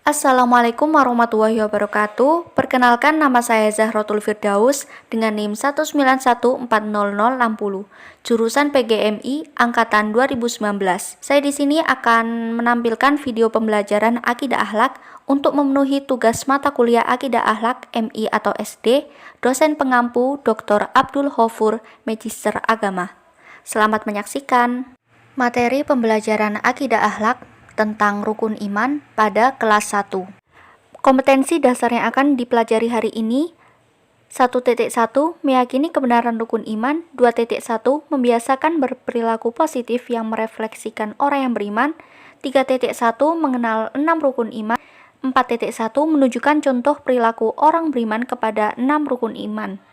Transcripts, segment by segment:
Assalamualaikum warahmatullahi wabarakatuh. Perkenalkan, nama saya Zahrotul Firdaus dengan NIM 191400660, jurusan PGMI angkatan 2019. Saya di sini akan menampilkan video pembelajaran akidah akhlak untuk memenuhi tugas mata kuliah akidah akhlak MI atau SD, dosen pengampu Dr. Abdul Ghafur, Magister Agama. Selamat menyaksikan. Materi pembelajaran akidah akhlak tentang rukun iman pada kelas 1. Kompetensi dasar yang akan dipelajari hari ini: 1.1 Meyakini kebenaran rukun iman. 2.1 Membiasakan berperilaku positif yang merefleksikan orang yang beriman. 3.1 Mengenal 6 rukun iman. 4.1 Menunjukkan contoh perilaku orang beriman kepada 6 rukun iman.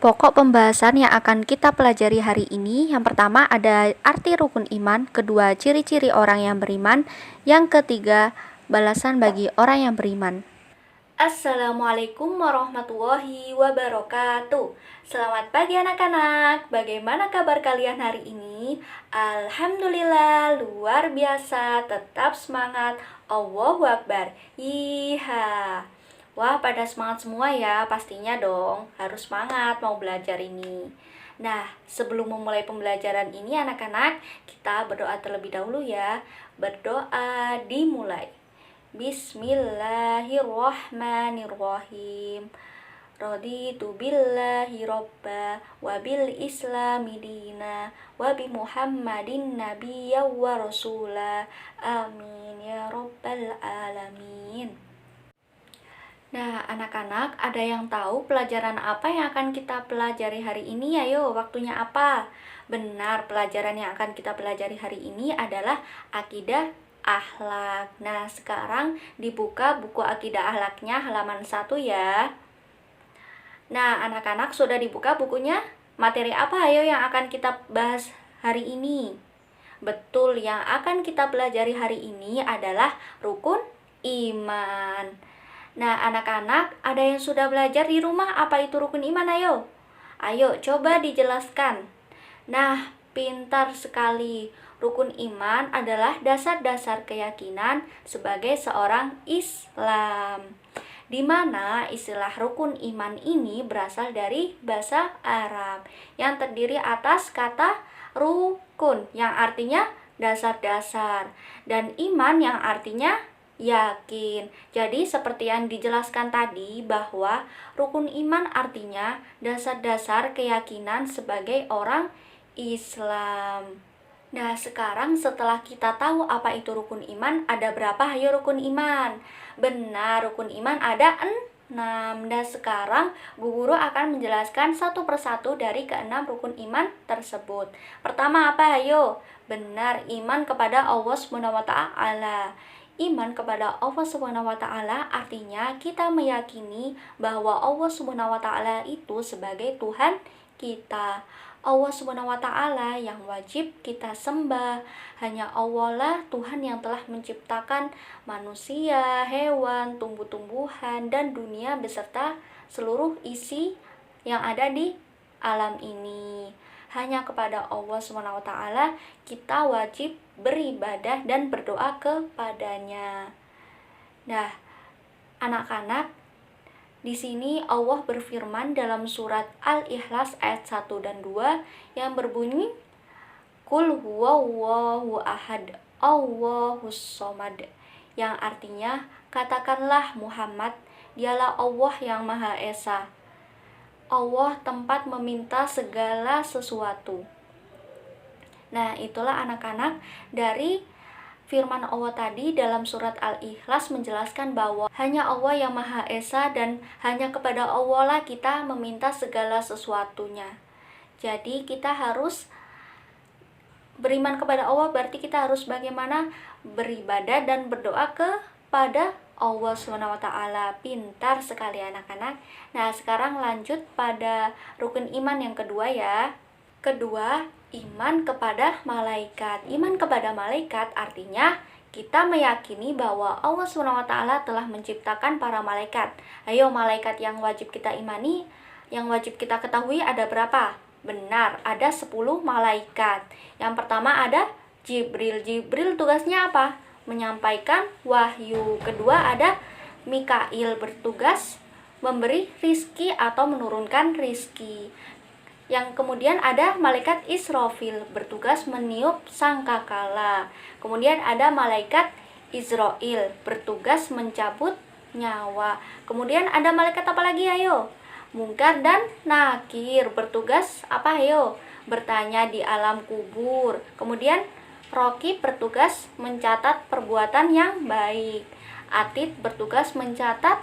Pokok pembahasan yang akan kita pelajari hari ini, yang pertama ada arti rukun iman, kedua ciri-ciri orang yang beriman, yang ketiga balasan bagi orang yang beriman. Assalamualaikum warahmatullahi wabarakatuh. Selamat pagi anak-anak, bagaimana kabar kalian hari ini? Alhamdulillah, luar biasa, tetap semangat, Allahu Akbar, Iha. Wah, pada semangat semua ya, pastinya dong, harus semangat mau belajar ini. Nah, sebelum memulai pembelajaran ini anak-anak, kita berdoa terlebih dahulu ya. Berdoa dimulai. Bismillahirrahmanirrahim. Raditu billahi robba wa bil islami dina wa bi muhammadin nabiyya wa rasula. Amin ya rabbal alamin. Nah, anak-anak, ada yang tahu pelajaran apa yang akan kita pelajari hari ini? Ayo, waktunya apa? Benar, pelajaran yang akan kita pelajari hari ini adalah akidah akhlak. Nah, sekarang dibuka buku akidah akhlaknya halaman 1 ya. Nah, anak-anak, sudah dibuka bukunya? Materi apa ayo yang akan kita bahas hari ini? Betul, yang akan kita pelajari hari ini adalah rukun iman. Nah, anak-anak, ada yang sudah belajar di rumah apa itu rukun iman? Ayo. Ayo, coba dijelaskan. Nah, pintar sekali. Rukun iman adalah dasar-dasar keyakinan sebagai seorang Islam. Di mana istilah rukun iman ini berasal dari bahasa Arab yang terdiri atas kata rukun yang artinya dasar-dasar dan iman yang artinya yakin. Jadi seperti yang dijelaskan tadi bahwa rukun iman artinya dasar-dasar keyakinan sebagai orang Islam. Nah, sekarang setelah kita tahu apa itu rukun iman, ada berapa ayo rukun iman? Benar, rukun iman ada 6. Dan sekarang Bu Guru akan menjelaskan satu persatu dari ke-6 rukun iman tersebut. Pertama apa ayo? Benar, iman kepada Allah Subhanahu wa Ta'ala. Iman kepada Allah Subhanahu wa Ta'ala artinya kita meyakini bahwa Allah Subhanahu wa Ta'ala itu sebagai Tuhan kita. Allah Subhanahu wa Ta'ala yang wajib kita sembah. Hanya Allah lah Tuhan yang telah menciptakan manusia, hewan, tumbuh-tumbuhan, dan dunia beserta seluruh isi yang ada di alam ini. Hanya kepada Allah Subhanahu wa Ta'ala kita wajib beribadah dan berdoa kepadanya. Nah, anak-anak, di sini Allah berfirman dalam surat Al-Ikhlas ayat 1 dan 2 yang berbunyi Qul huwallahu ahad, Allahus somad, yang artinya katakanlah Muhammad, dialah Allah yang Maha Esa. Allah tempat meminta segala sesuatu. Nah, itulah anak-anak dari firman Allah tadi dalam surat Al-Ikhlas menjelaskan bahwa hanya Allah yang Maha Esa dan hanya kepada Allah lah kita meminta segala sesuatunya. Jadi kita harus beriman kepada Allah, berarti kita harus bagaimana? Beribadah dan berdoa kepada Allah SWT. Pintar sekali anak-anak. Nah, sekarang lanjut pada rukun iman yang kedua ya. Kedua, iman kepada malaikat. Iman kepada malaikat artinya kita meyakini bahwa Allah SWT telah menciptakan para malaikat. Ayo, malaikat yang wajib kita imani, yang wajib kita ketahui ada berapa? Benar, ada 10 malaikat. Yang pertama ada Jibril. Jibril tugasnya apa? menyampaikan wahyu. Kedua ada Mikail bertugas memberi rizki atau menurunkan rizki. Yang kemudian ada malaikat Israfil bertugas meniup sangkakala. Kemudian ada malaikat Israel bertugas mencabut nyawa. Kemudian ada malaikat apa lagi ayo? Mungkar dan Nakir bertugas apa ayo? Bertanya di alam kubur. Kemudian Rokib bertugas mencatat perbuatan yang baik. Atid bertugas mencatat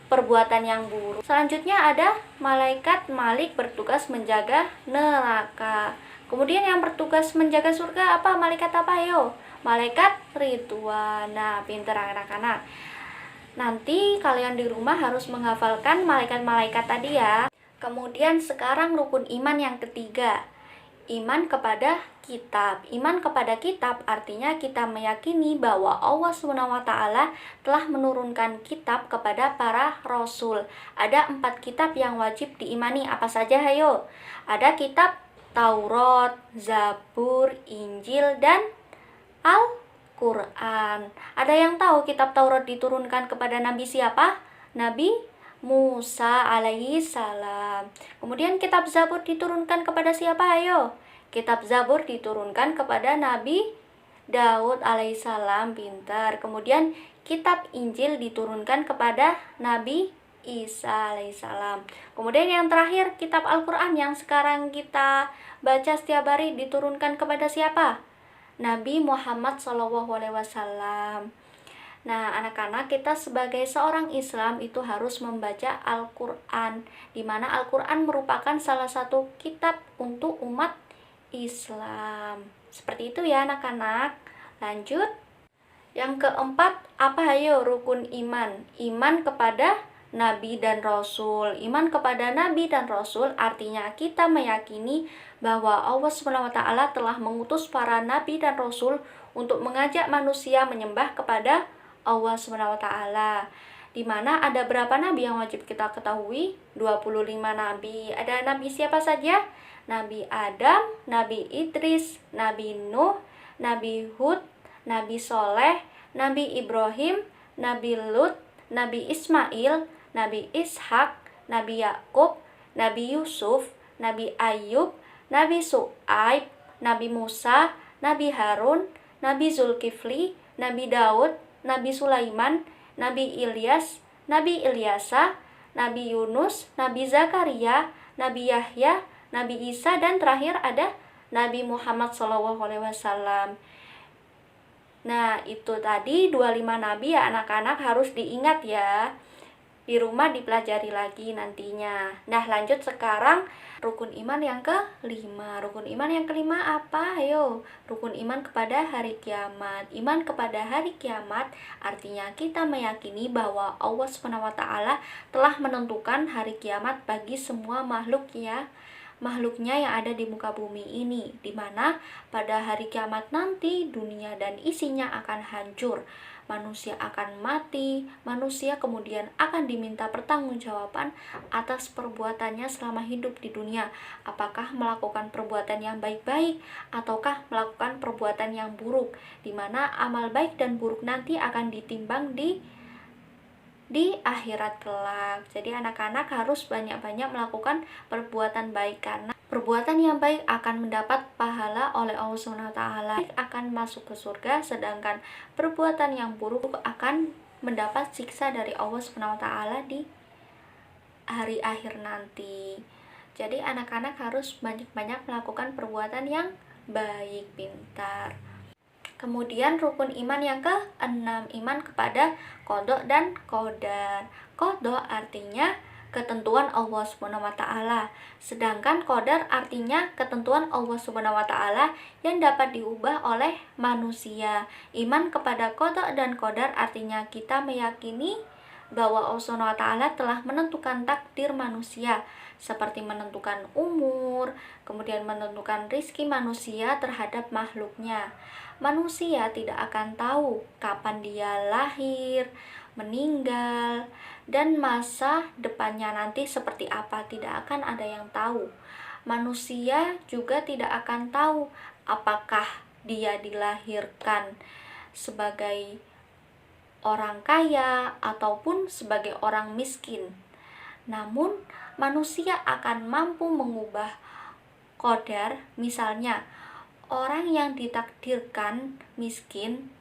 perbuatan yang buruk. Selanjutnya ada malaikat Malik bertugas menjaga neraka. Kemudian yang bertugas menjaga surga apa? Malaikat apa ayo? Malaikat Ridwan. Nah, pinter anak-anak. Nanti kalian di rumah harus menghafalkan malaikat-malaikat tadi ya. Kemudian sekarang rukun iman yang ketiga. Iman kepada kitab. Iman kepada kitab artinya kita meyakini bahwa Allah SWT telah menurunkan kitab kepada para rasul. Ada 4 kitab yang wajib diimani. Apa saja ayo? Ada kitab Taurat, Zabur, Injil, dan Al-Quran. Ada yang tahu kitab Taurat diturunkan kepada Nabi siapa? Nabi Musa alaihi salam. Kemudian kitab Zabur diturunkan kepada siapa ayo? Kitab Zabur diturunkan kepada Nabi Daud alaihissalam, pintar. Kemudian kitab Injil diturunkan kepada Nabi Isa alaihissalam. Kemudian yang terakhir kitab Al-Quran yang sekarang kita baca setiap hari diturunkan kepada siapa? Nabi Muhammad SAW. Nah, anak-anak, kita sebagai seorang Islam itu harus membaca Al-Quran, di mana Al-Quran merupakan salah satu kitab untuk umat Islam. Seperti itu ya anak-anak. Lanjut. Yang keempat, apa ayo rukun iman? Iman kepada Nabi dan Rasul. Iman kepada Nabi dan Rasul artinya kita meyakini bahwa Allah SWT telah mengutus para Nabi dan Rasul untuk mengajak manusia menyembah kepada Allah SWT. Di mana ada berapa nabi yang wajib kita ketahui? 25 nabi. Ada nabi siapa saja? Nabi Adam, Nabi Idris, Nabi Nuh, Nabi Hud, Nabi Soleh, Nabi Ibrahim, Nabi Lut, Nabi Ismail, Nabi Ishak, Nabi Yakub, Nabi Yusuf, Nabi Ayub, Nabi Su'aib, Nabi Musa, Nabi Harun, Nabi Zulkifli, Nabi Daud, Nabi Sulaiman, Nabi Ilyas, Nabi Ilyasa, Nabi Yunus, Nabi Zakaria, Nabi Yahya, Nabi Isa, dan terakhir ada Nabi Muhammad SAW. Nah, itu tadi 25 nabi ya anak-anak, harus diingat ya. Di rumah dipelajari lagi nantinya. Nah, lanjut sekarang rukun iman yang kelima. Rukun iman yang kelima apa? Ayo, rukun iman kepada hari kiamat. Iman kepada hari kiamat artinya kita meyakini bahwa Allah SWT telah menentukan hari kiamat bagi semua makhluk ya. Makhluknya yang ada di muka bumi ini, di mana pada hari kiamat nanti dunia dan isinya akan hancur. Manusia akan mati, manusia kemudian akan diminta pertanggungjawaban atas perbuatannya selama hidup di dunia. Apakah melakukan perbuatan yang baik-baik ataukah melakukan perbuatan yang buruk, di mana amal baik dan buruk nanti akan ditimbang di akhirat kelak. Jadi anak-anak harus banyak-banyak melakukan perbuatan baik, karena perbuatan yang baik akan mendapat pahala oleh Allah SWT, akan masuk ke surga, sedangkan perbuatan yang buruk akan mendapat siksa dari Allah SWT di hari akhir nanti. Jadi anak-anak harus banyak-banyak melakukan perbuatan yang baik, pintar. Kemudian rukun iman yang ke-6, iman kepada qada dan qadar. Qada artinya ketentuan Allah SWT, sedangkan qadar artinya ketentuan Allah SWT yang dapat diubah oleh manusia. Iman kepada qada dan qadar artinya kita meyakini bahwa Allah SWT telah menentukan takdir manusia, seperti menentukan umur, kemudian menentukan rizki manusia terhadap makhluknya. Manusia tidak akan tahu kapan dia lahir, meninggal, dan masa depannya nanti seperti apa, tidak akan ada yang tahu. Manusia juga tidak akan tahu apakah dia dilahirkan sebagai orang kaya ataupun sebagai orang miskin. Namun, manusia akan mampu mengubah qadar. Misalnya, orang yang ditakdirkan miskin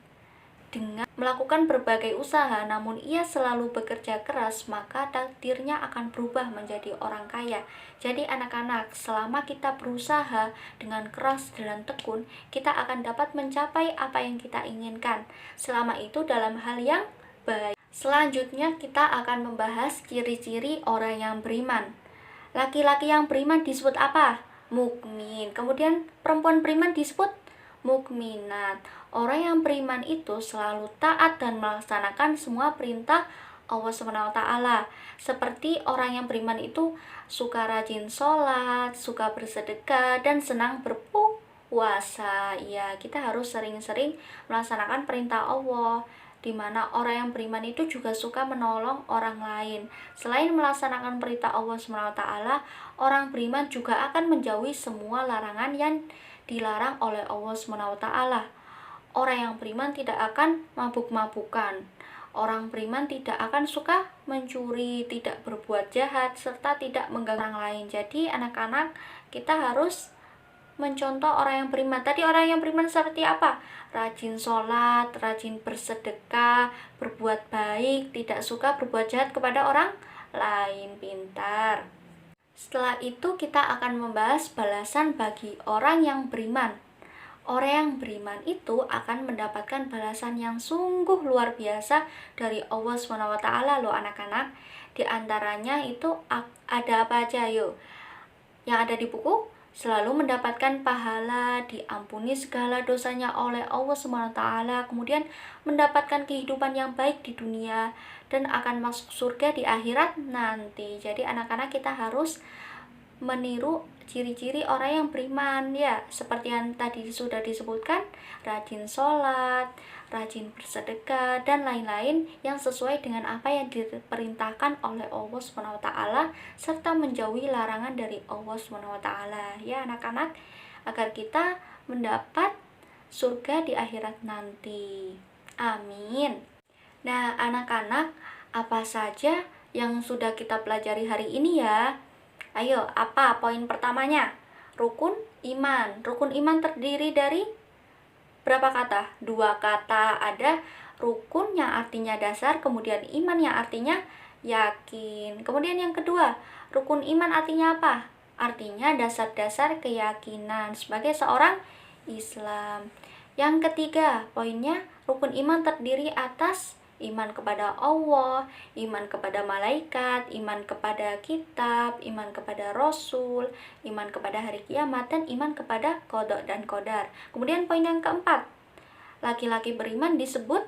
dengan melakukan berbagai usaha, namun ia selalu bekerja keras, maka takdirnya akan berubah menjadi orang kaya. Jadi anak-anak, selama kita berusaha dengan keras dan tekun, kita akan dapat mencapai apa yang kita inginkan. Selama itu dalam hal yang baik. Selanjutnya kita akan membahas ciri-ciri orang yang beriman. Laki-laki yang beriman disebut apa? Mukmin. Kemudian perempuan beriman disebut mukminat. Orang yang beriman itu selalu taat dan melaksanakan semua perintah Allah SWT. Seperti orang yang beriman itu suka rajin sholat, suka bersedekah, dan senang berpuasa. Ya, kita harus sering-sering melaksanakan perintah Allah, di mana orang yang beriman itu juga suka menolong orang lain. Selain melaksanakan perintah Allah SWT, orang beriman juga akan menjauhi semua larangan yang dilarang oleh Allah SWT. Orang yang beriman tidak akan mabuk-mabukan. Orang beriman tidak akan suka mencuri, tidak berbuat jahat, serta tidak mengganggu orang lain. Jadi anak-anak, kita harus mencontoh orang yang beriman. Tadi orang yang beriman seperti apa? Rajin sholat, rajin bersedekah, berbuat baik, tidak suka berbuat jahat kepada orang lain, pintar. Setelah itu kita akan membahas balasan bagi orang yang beriman. Orang yang beriman itu akan mendapatkan balasan yang sungguh luar biasa dari Allah SWT loh anak-anak. Di antaranya itu ada apa aja yuk? Yang ada di buku, selalu mendapatkan pahala, diampuni segala dosanya oleh Allah SWT, kemudian mendapatkan kehidupan yang baik di dunia, dan akan masuk surga di akhirat nanti. Jadi anak-anak kita harus meniru ciri-ciri orang yang beriman ya, seperti yang tadi sudah disebutkan, rajin sholat, rajin bersedekah, dan lain-lain yang sesuai dengan apa yang diperintahkan oleh Allah SWT, serta menjauhi larangan dari Allah SWT ya anak-anak, agar kita mendapat surga di akhirat nanti. Amin. Nah anak-anak, apa saja yang sudah kita pelajari hari ini ya? Ayo, apa poin pertamanya? Rukun iman. Rukun iman terdiri dari berapa kata? 2 kata. Ada rukun yang artinya dasar, kemudian iman yang artinya yakin. Kemudian yang kedua, rukun iman artinya apa? Artinya dasar-dasar keyakinan sebagai seorang Islam. Yang ketiga, poinnya rukun iman terdiri atas iman kepada Allah, iman kepada malaikat, iman kepada kitab, iman kepada Rasul, iman kepada hari kiamat, dan iman kepada qada dan qadar. Kemudian poin yang keempat, laki-laki beriman disebut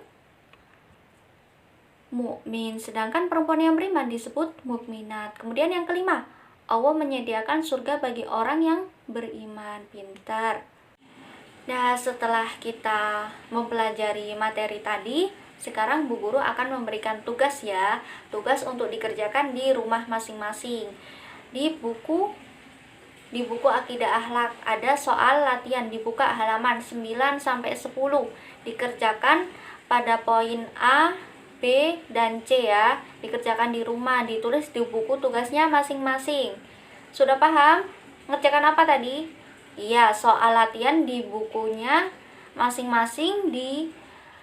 mukmin, sedangkan perempuan yang beriman disebut mukminat. Kemudian yang kelima, Allah menyediakan surga bagi orang yang beriman. Pintar. Nah, setelah kita mempelajari materi tadi, sekarang Bu Guru akan memberikan tugas ya. Tugas untuk dikerjakan di rumah masing-masing. Di buku Akidah Akhlak ada soal latihan, dibuka halaman 9 sampai 10. Dikerjakan pada poin A, B, dan C ya. Dikerjakan di rumah, ditulis di buku tugasnya masing-masing. Sudah paham? Ngerjakan apa tadi? Iya, soal latihan di bukunya masing-masing.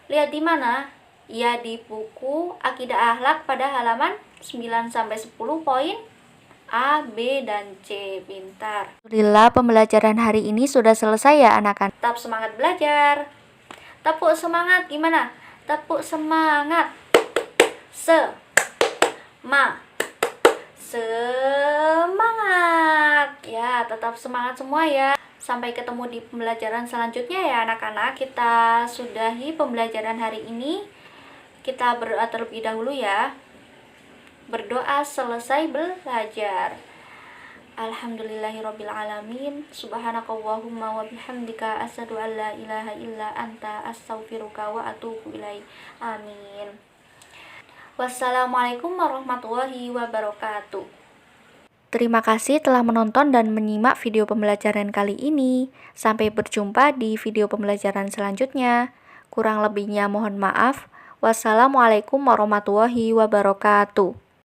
Lihat di mana? Ya, di buku Akidah Akhlak pada halaman 9 sampai 10 poin A, B, dan C. Pintar. Alhamdulillah pembelajaran hari ini sudah selesai ya anak-anak. Tetap semangat belajar. Tepuk semangat gimana? Tepuk semangat. Semangat. Ya, tetap semangat semua ya. Sampai ketemu di pembelajaran selanjutnya ya anak-anak. Kita sudahi pembelajaran hari ini. Kita berdoa terlebih dahulu ya. Berdoa selesai belajar. Alhamdulillahirrabbilalamin. Subhanakallahumma wa bihamdika asyhadu an la ilaha illa anta astaghfiruka wa atubu ilaik. Amin. Wassalamualaikum warahmatullahi wabarakatuh. Terima kasih telah menonton dan menyimak video pembelajaran kali ini. Sampai berjumpa di video pembelajaran selanjutnya. Kurang lebihnya mohon maaf. Wassalamualaikum warahmatullahi wabarakatuh.